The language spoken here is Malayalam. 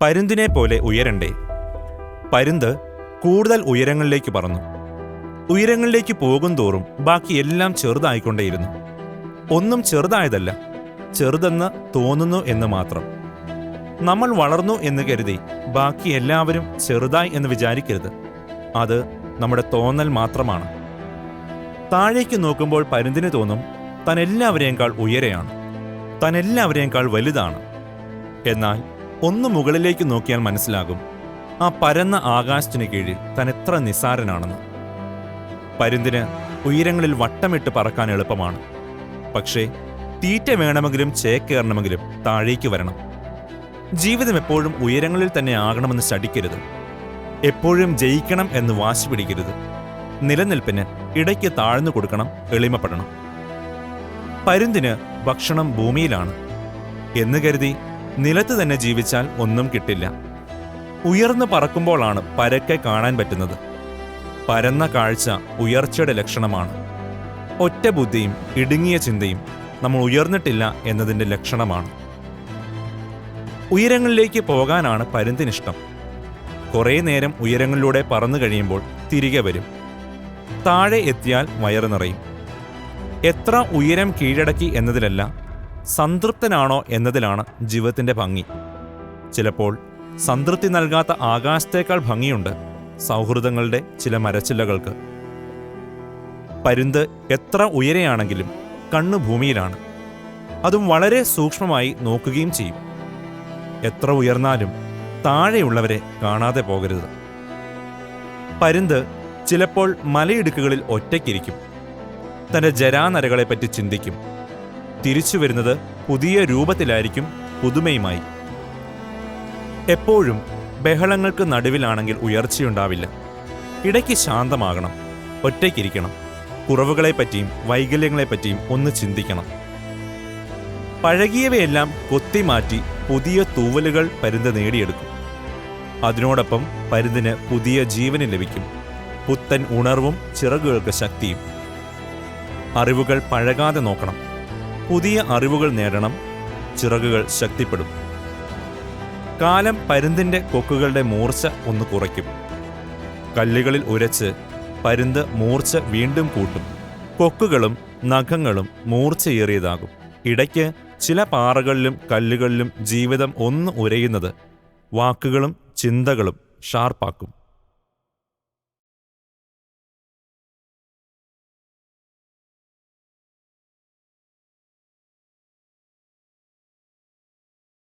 പരുന്തിനെ പോലെ ഉയരണ്ടേ. പരുന്ത് കൂടുതൽ ഉയരങ്ങളിലേക്ക് പറന്നു. ഉയരങ്ങളിലേക്ക് പോകുന്തോറും ബാക്കി എല്ലാം ചെറുതായിക്കൊണ്ടേയിരുന്നു. ഒന്നും ചെറുതായതല്ല, ചെറുതെന്ന് തോന്നുന്നു എന്ന് മാത്രം. നമ്മൾ വളർന്നു എന്ന് കരുതി ബാക്കി എല്ലാവരും ചെറുതായി എന്ന് വിചാരിക്കരുത്. അത് നമ്മുടെ തോന്നൽ മാത്രമാണ്. താഴേക്ക് നോക്കുമ്പോൾ പരുന്തിന് തോന്നും താൻ എല്ലാവരെയേക്കാൾ ഉയരെയാണ്, താൻ എല്ലാവരെയേക്കാൾ വലുതാണ്. എന്നാൽ ഒന്ന് മുകളിലേക്ക് നോക്കിയാൽ മനസ്സിലാകും ആ പരന്ന ആകാശത്തിന് കീഴിൽ താൻ എത്ര നിസ്സാരനാണെന്ന്. പരുന്തിന് ഉയരങ്ങളിൽ വട്ടമിട്ട് പറക്കാൻ എളുപ്പമാണ്. പക്ഷേ തീറ്റ വേണമെങ്കിലും ചേക്കേറണമെങ്കിലും താഴേക്ക് വരണം. ജീവിതം എപ്പോഴും ഉയരങ്ങളിൽ തന്നെ ആകണമെന്ന് ശഠിക്കരുത്. എപ്പോഴും ജയിക്കണം എന്ന് വാശി പിടിക്കരുത്. നിലനിൽപ്പിന് ഇടയ്ക്ക് താഴ്ന്നു കൊടുക്കണം, എളിമപ്പെടണം. പരുന്തിന് ഭക്ഷണം ഭൂമിയിലാണ് എന്ന് കരുതി നിലത്ത് തന്നെ ജീവിച്ചാൽ ഒന്നും കിട്ടില്ല. ഉയർന്നു പറക്കുമ്പോഴാണ് പരക്കെ കാണാൻ പറ്റുന്നത്. പരന്ന കാഴ്ച ഉയർച്ചയുടെ ലക്ഷണമാണ്. ഒറ്റ ബുദ്ധിയും ഇടുങ്ങിയ ചിന്തയും നമ്മൾ ഉയർന്നിട്ടില്ല എന്നതിൻ്റെ ലക്ഷണമാണ്. ഉയരങ്ങളിലേക്ക് പോകാനാണ് പരുന്തിനിഷ്ടം. കുറേ നേരം ഉയരങ്ങളിലൂടെ പറന്നു കഴിയുമ്പോൾ തിരികെ വരും. താഴെ എത്തിയാൽ വയറ് നിറയും. എത്ര ഉയരം കീഴടക്കി എന്നതിലല്ല, സംതൃപ്തനാണോ എന്നതിലാണ് ജീവിതത്തിൻ്റെ ഭംഗി. ചിലപ്പോൾ സംതൃപ്തി നൽകാത്ത ആകാശത്തേക്കാൾ ഭംഗിയുണ്ട് സൗഹൃദങ്ങളുടെ ചില മരച്ചില്ലകൾക്ക്. പരുന്ത് എത്ര ഉയരെയാണെങ്കിലും കണ്ണു ഭൂമിയിലാണ്. അതും വളരെ സൂക്ഷ്മമായി നോക്കുകയും ചെയ്യും. എത്ര ഉയർന്നാലും താഴെയുള്ളവരെ കാണാതെ പോകരുത്. പരുന്ത് ചിലപ്പോൾ മലയിടുക്കുകളിൽ ഒറ്റയ്ക്കിരിക്കും. തൻ്റെ ജരാനരകളെപ്പറ്റി ചിന്തിക്കും. തിരിച്ചു വരുന്നത് പുതിയ രൂപത്തിലായിരിക്കും, പുതുമയുമായി. എപ്പോഴും ബഹളങ്ങൾക്ക് നടുവിലാണെങ്കിൽ ഉയർച്ചയുണ്ടാവില്ല. ഇടയ്ക്ക് ശാന്തമാകണം, ഒറ്റയ്ക്കിരിക്കണം. കുറവുകളെപ്പറ്റിയും വൈകല്യങ്ങളെപ്പറ്റിയും ഒന്ന് ചിന്തിക്കണം. പഴകിയവയെല്ലാം കൊത്തിമാറ്റി പുതിയ തൂവലുകൾ പരുന്ത് നേടിയെടുക്കും. അതിനോടൊപ്പം പരുന്തിന് പുതിയ ജീവന് ലഭിക്കും, പുത്തൻ ഉണർവും ചിറകുകൾക്ക് ശക്തിയും. അറിവുകൾ പഴകാതെ നോക്കണം. പുതിയ അറിവുകൾ നേടണം, ചിറകുകൾ ശക്തിപ്പെടും. കാലം പരുന്തിൻ്റെ കൊക്കുകളുടെ മൂർച്ച ഒന്ന് കുറയ്ക്കും. കല്ലുകളിൽ ഉരച്ച് പരുന്ത് മൂർച്ച വീണ്ടും കൂട്ടും. കൊക്കുകളും നഖങ്ങളും മൂർച്ചയേറിയതാകും. ഇടയ്ക്ക് ചില പാറകളിലും കല്ലുകളിലും ജീവിതം ഒന്ന് ഉരയുന്നത് വാക്കുകളും ചിന്തകളും ഷാർപ്പാക്കും.